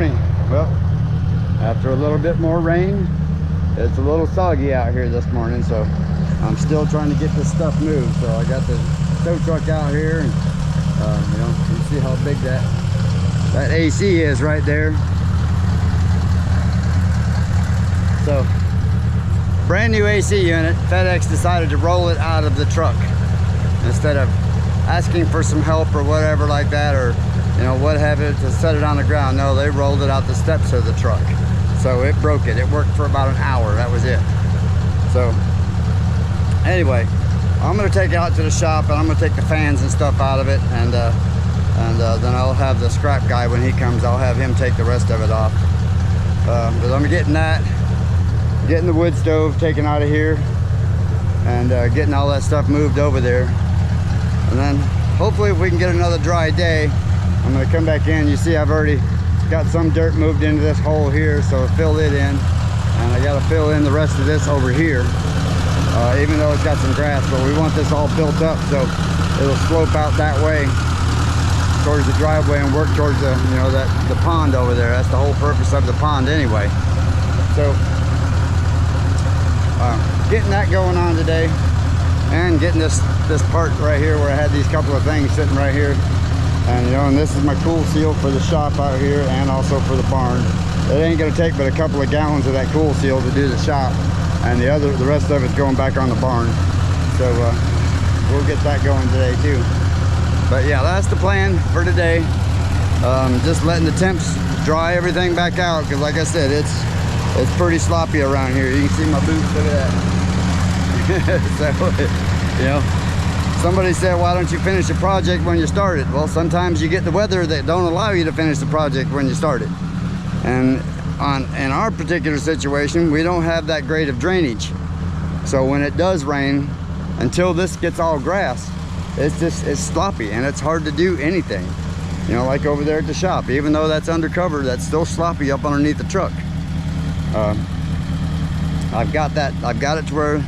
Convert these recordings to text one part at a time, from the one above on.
morning. Well, after a little bit more rain, it's a little soggy out here this morning, so I'm still trying to get this stuff moved. So I got the tow truck out here, and you know, you can see how big that AC is right there. So, brand new AC unit. FedEx decided to roll it out of the truck instead of asking for some help or whatever like that, or you know, what have it, to set it on the ground. No, they rolled it out the steps of the truck. So it broke it. It worked for about an hour. That was it. So anyway, I'm gonna take it out to the shop, and I'm gonna take the fans and stuff out of it, and then I'll have the scrap guy, when he comes, I'll have him take the rest of it off. But I'm getting the wood stove taken out of here, and getting all that stuff moved over there. And then hopefully if we can get another dry day, I'm going to come back in. You see I've already got some dirt moved into this hole here, so fill it in. And I got to fill in the rest of this over here, even though it's got some grass. But we want this all built up so it'll slope out that way towards the driveway and work towards the, you know, the pond over there. That's the whole purpose of the pond anyway. So getting that going on today, and getting this part right here where I had these couple of things sitting right here. And you know, and this is my cool seal for the shop out here, and also for the barn. It ain't gonna take but a couple of gallons of that cool seal to do the shop, and the rest of it's going back on the barn. So we'll get that going today too. But yeah, that's the plan for today. Just letting the temps dry everything back out, because like I said, it's pretty sloppy around here. You can see my boots, look at that. So, you know, somebody said, why don't you finish the project when you start it? Well, sometimes you get the weather that don't allow you to finish the project when you start it. And in our particular situation, we don't have that great of drainage. So when it does rain, until this gets all grass, it's sloppy, and it's hard to do anything. You know, like over there at the shop, even though that's undercover, that's still sloppy up underneath the truck. I've got it to where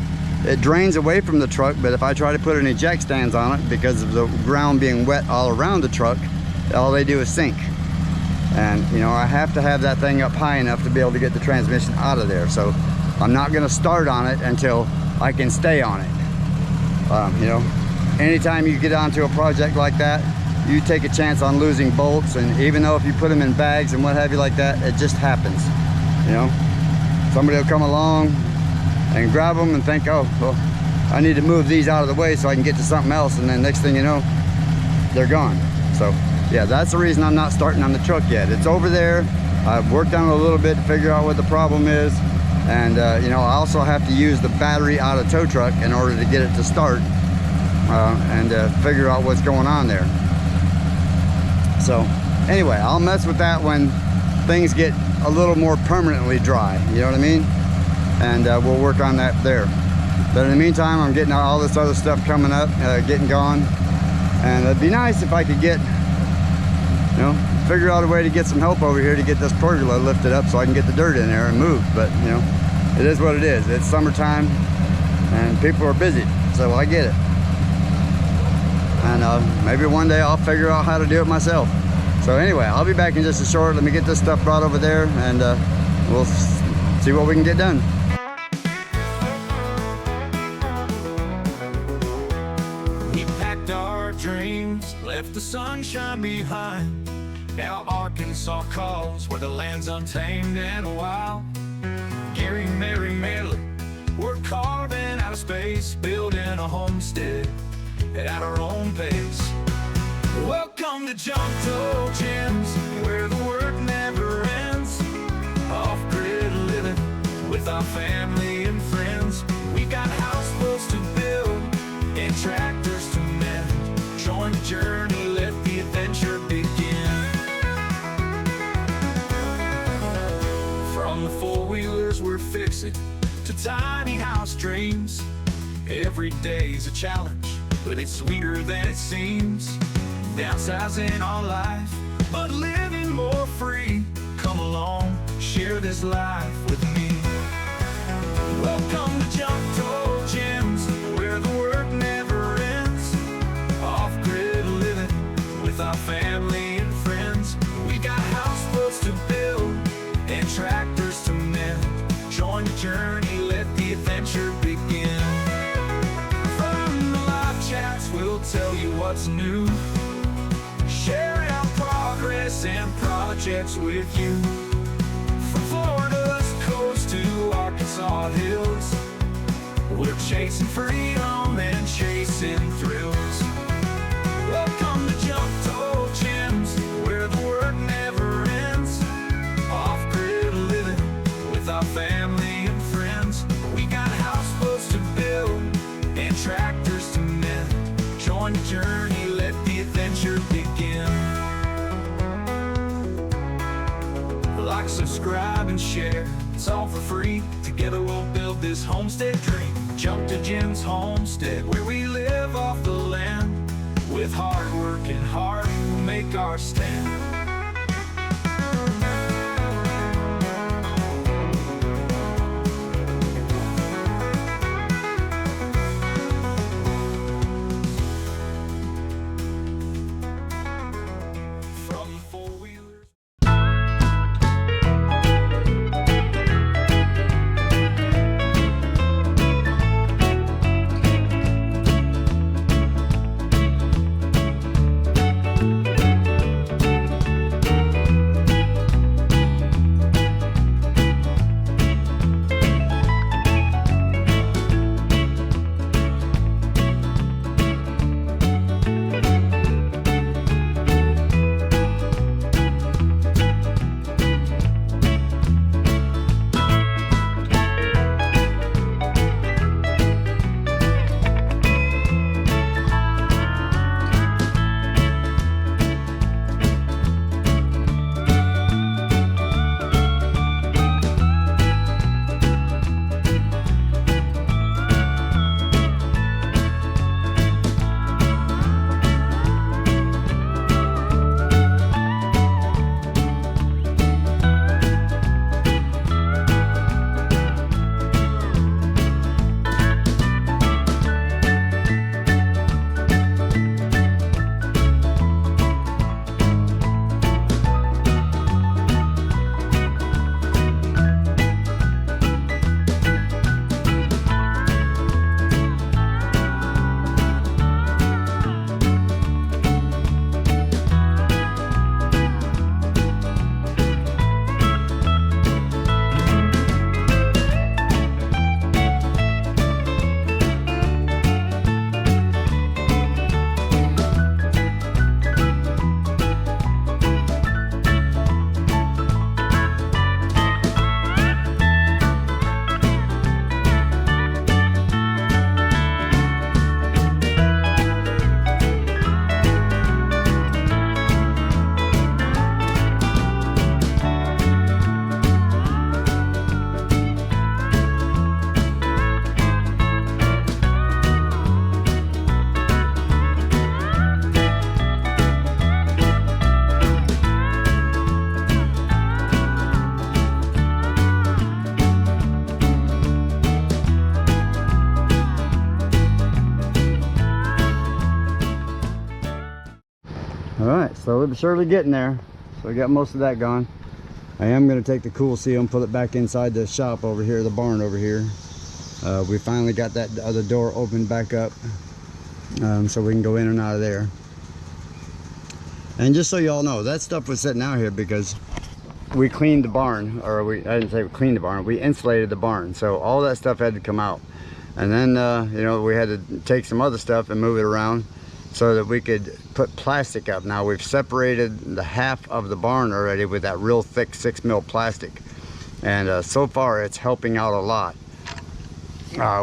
it drains away from the truck, but if I try to put any jack stands on it, because of the ground being wet all around the truck, all they do is sink. And you know, I have to have that thing up high enough to be able to get the transmission out of there. So I'm not going to start on it until I can stay on it. You know, anytime you get onto a project like that, you take a chance on losing bolts, and even though if you put them in bags and what have you like that, it just happens. You know, somebody will come along and grab them and think, oh, well, I need to move these out of the way so I can get to something else, and then next thing you know, they're gone. So yeah, that's the reason I'm not starting on the truck yet. It's over there. I've worked on it a little bit to figure out what the problem is, and you know, I also have to use the battery out of tow truck in order to get it to start, and figure out what's going on there. So anyway, I'll mess with that when things get a little more permanently dry, you know what I mean? And we'll work on that there. But in the meantime, I'm getting all this other stuff coming up, getting gone. And it'd be nice if I could get, you know, figure out a way to get some help over here to get this pergola lifted up so I can get the dirt in there and moved. But you know, it is what it is. It's summertime and people are busy, so I get it. And maybe one day I'll figure out how to do it myself. So anyway, I'll be back in just a short. Let me get this stuff brought over there, and we'll see what we can get done. We packed our dreams, left the sunshine behind. Now Arkansas calls, where the land's untamed and wild. Gary, Mary, Mary, we're carving out of space, building a homestead at our own pace. Welcome to Junktojems, where the work never ends. Off-grid living with our family and friends. We got houseboats to build and tractors to mend. Join the journey, let the adventure begin. From the four-wheelers we're fixing to tiny house dreams, every day's a challenge, but it's sweeter than it seems. Downsizing our life, but living more free. Come along, share this life with me. Welcome to Junktojems, where the work never ends. Off-grid living with our family and friends. We got houseboats to build ideas and projects with you. From Florida's coast to Arkansas hills, we're chasing freedom and chasing thrills. Welcome to Junktojems, where the work never ends. Off-grid living with our family and friends. We got houseboats to build and tractors to mend. Join the journey, let the adventure begin. Like, subscribe, and share. It's all for free. Together we'll build this homestead dream. Junktojems Homestead, where we live off the land. With hard work and heart, we'll make our stand. All right, slowly but surely getting there. So we got most of that gone. I am going to take the cool seal and put it back inside the shop over here, the barn over here. We finally got that other door opened back up, so we can go in and out of there. And just so y'all know, that stuff was sitting out here because we cleaned the barn, or I didn't say we cleaned the barn, we insulated the barn. So all that stuff had to come out. And then, you know, we had to take some other stuff and move it around so that we could put plastic up. Now we've separated the half of the barn already with that real thick 6 mil plastic. And so far it's helping out a lot.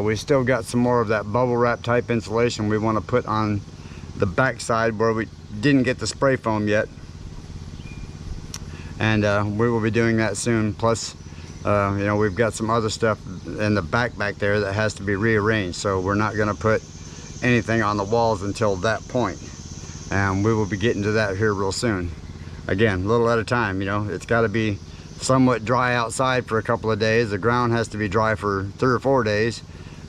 We still got some more of that bubble wrap type insulation we want to put on the back side where we didn't get the spray foam yet. And we will be doing that soon. Plus, you know, we've got some other stuff in the back there that has to be rearranged. So we're not going to put anything on the walls until that point. And we will be getting to that here real soon. Again, a little at a time, you know. It's got to be somewhat dry outside for a couple of days. The ground has to be dry for 3 or 4 days,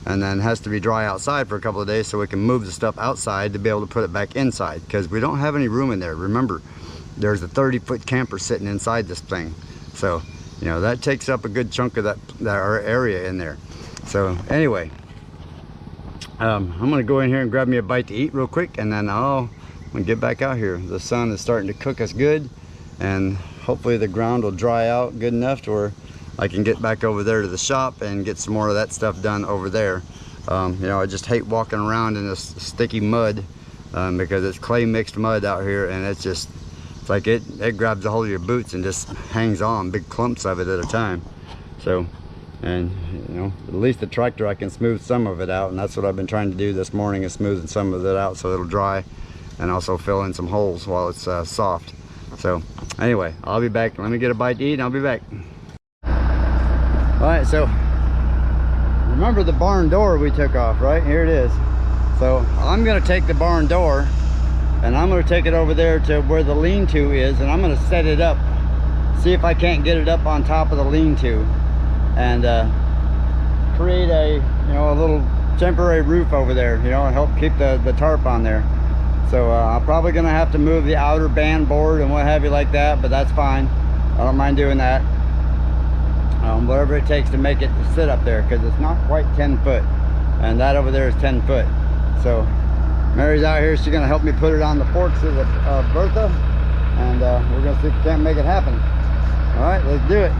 and then has to be dry outside for a couple of days so we can move the stuff outside to be able to put it back inside, because we don't have any room in there. Remember, there's a 30-foot camper sitting inside this thing. So, you know, that takes up a good chunk of that area in there. So anyway, I'm gonna go in here and grab me a bite to eat real quick, and then I'm gonna get back out here. The sun is starting to cook us good, and hopefully the ground will dry out good enough to where I can get back over there to the shop and get some more of that stuff done over there. You know, I just hate walking around in this sticky mud because it's clay mixed mud out here, and it's like it grabs a hold of your boots and just hangs on, big clumps of it at a time. So, and you know, at least the tractor, I can smooth some of it out, and that's what I've been trying to do this morning, is smoothing some of it out so it'll dry, and also fill in some holes while it's soft. So anyway, I'll be back. Let me get a bite to eat and I'll be back. All right, so remember the barn door we took off, right? Here it is. So I'm gonna take the barn door and I'm gonna take it over there to where the lean-to is, and I'm gonna set it up, see if I can't get it up on top of the lean-to, and create a, you know, a little temporary roof over there, you know, and help keep the tarp on there. So I'm probably gonna have to move the outer band board and what have you like that, but that's fine. I don't mind doing that. Whatever it takes to make it sit up there, because it's not quite 10 foot, and that over there is 10 foot. So Mary's out here, she's gonna help me put it on the forks of the Bertha, and we're gonna see if we can't make it happen. All right, let's do it.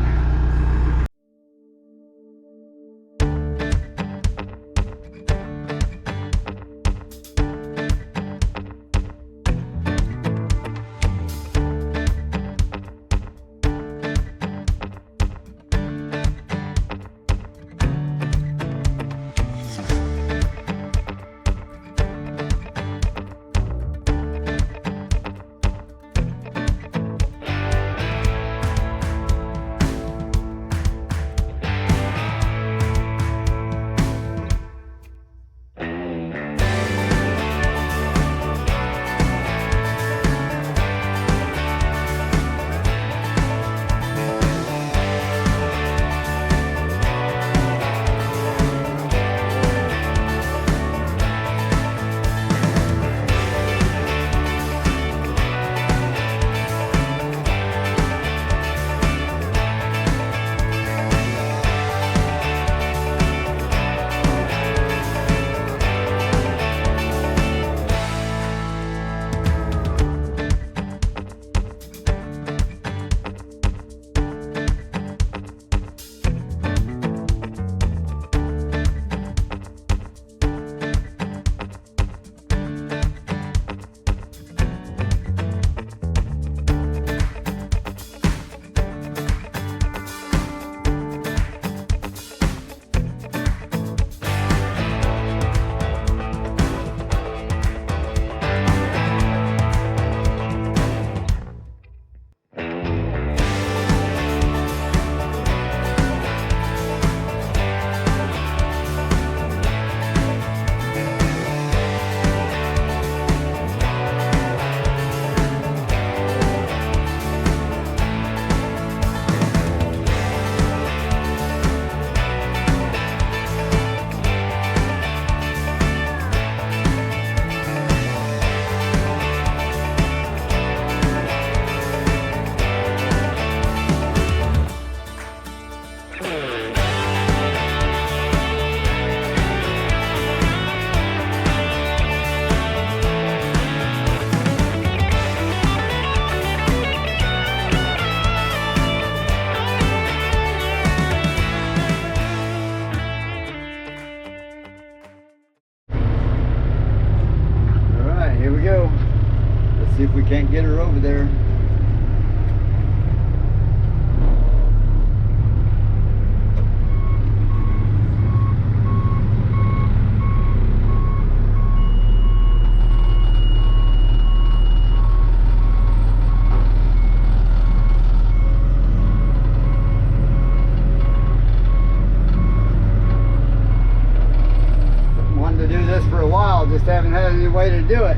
See if we can't get her over there. Wanted to do this for a while, just haven't had any way to do it.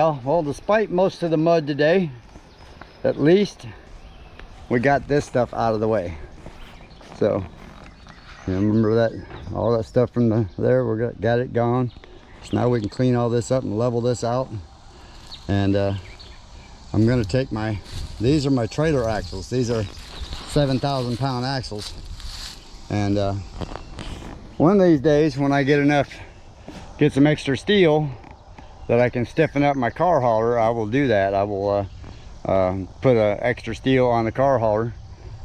y'all. Well, despite most of the mud today, at least we got this stuff out of the way. So, you know, remember that, all that stuff from there, we got it gone. So now we can clean all this up and level this out. And I'm gonna take these are my trailer axles. These are 7,000 pound axles. And one of these days when I get some extra steel that I can stiffen up my car hauler, I will do that. I will put extra steel on the car hauler,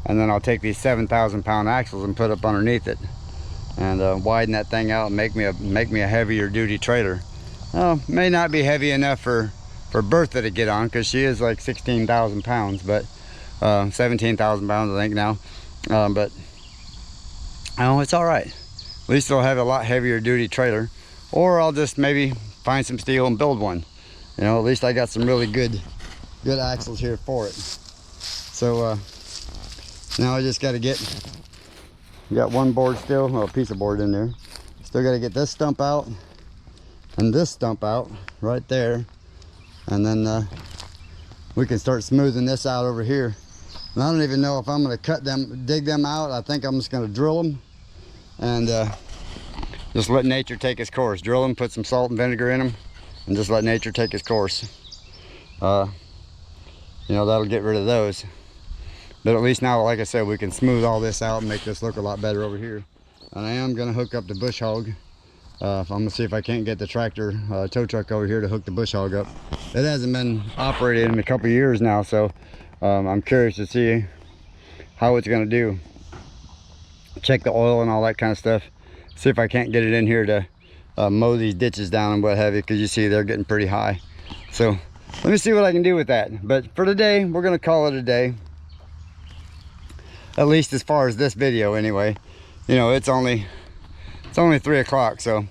and then I'll take these 7,000 pound axles and put up underneath it and widen that thing out and make me a heavier duty trailer. May not be heavy enough for Bertha to get on, because she is like 16,000 pounds, but 17,000 pounds I think now. But it's all right. At least I'll have a lot heavier duty trailer, or I'll just maybe find some steel and build one. You know, at least I got some really good axles here for it. So now I just got to got one board still, well, a piece of board in there. Still got to get this stump out and this stump out right there, and then we can start smoothing this out over here. And I don't even know if I'm going to dig them out. I think I'm just going to drill them and just let nature take its course. Drill them, put some salt and vinegar in them, and just let nature take its course. You know, that'll get rid of those. But at least now, like I said, we can smooth all this out and make this look a lot better over here. And I am going to hook up the bush hog. I'm going to see if I can't get the tractor tow truck over here to hook the bush hog up. It hasn't been operated in a couple years now, so I'm curious to see how it's going to do. Check the oil and all that kind of stuff. See if I can't get it in here to mow these ditches down and what have you, because you see they're getting pretty high. So let me see what I can do with that. But for today, we're going to call it a day. At least as far as this video anyway. You know, it's only 3 o'clock, so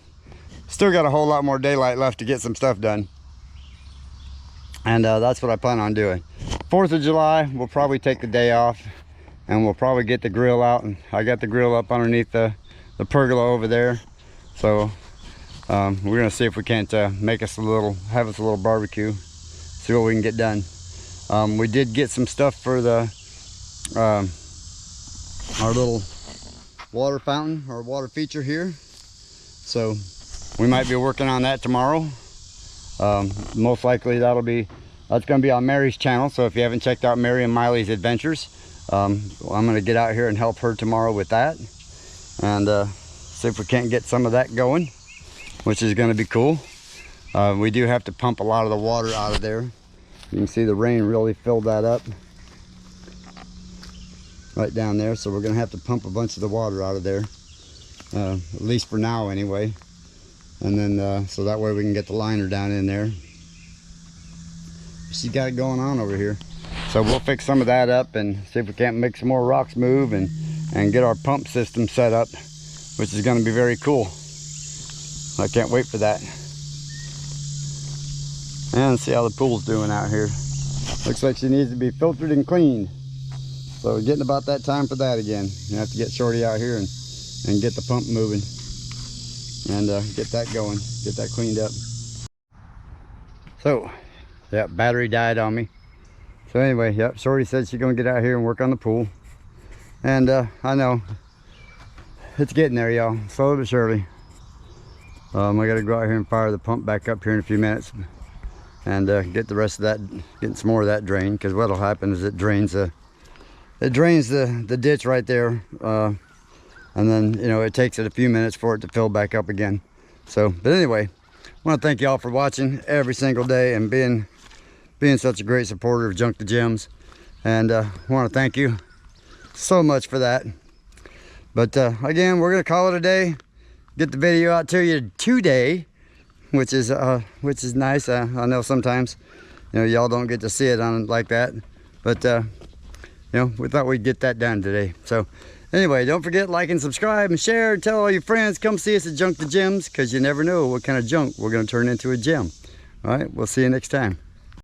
still got a whole lot more daylight left to get some stuff done. And that's what I plan on doing. 4th of July, we'll probably take the day off, and we'll probably get the grill out. And I got the grill up underneath the pergola over there. So we're gonna see if we can't have us a little barbecue, see what we can get done. We did get some stuff for our little water fountain, or water feature here, so we might be working on that tomorrow. Most likely that's going to be on Mary's channel, so if you haven't checked out Mary and Miley's Adventures, I'm going to get out here and help her tomorrow with that, and see if we can't get some of that going, which is going to be cool. We do have to pump a lot of the water out of there. You can see the rain really filled that up right down there, so we're going to have to pump a bunch of the water out of there, at least for now anyway. And then so that way we can get the liner down in there. She's got it going on over here, so we'll fix some of that up and see if we can't make some more rocks move and get our pump system set up, which is going to be very cool. I can't wait for that. And see how the pool's doing out here. Looks like she needs to be filtered and cleaned. So we're getting about that time for that again. You have to get Shorty out here and get the pump moving and get that going, get that cleaned up. So, yeah, battery died on me. So anyway, yep, Shorty said she's gonna get out here and work on the pool. And I know it's getting there, y'all, slowly but surely. I gotta go out here and fire the pump back up here in a few minutes and get the rest of that, getting some more of that drain, because what'll happen is it drains the ditch right there, and then, you know, it takes it a few minutes for it to fill back up again. So, but anyway, I want to thank y'all for watching every single day and being such a great supporter of Junktojems, and I want to thank you so much for that. But again, we're gonna call it a day. Get the video out to you today, which is nice. I know sometimes, you know, y'all don't get to see it on like that, but you know, we thought we'd get that done today. So anyway, don't forget, like and subscribe and share, and tell all your friends, come see us at Junktojems, because you never know what kind of junk we're going to turn into a gem. All right, we'll see you next time.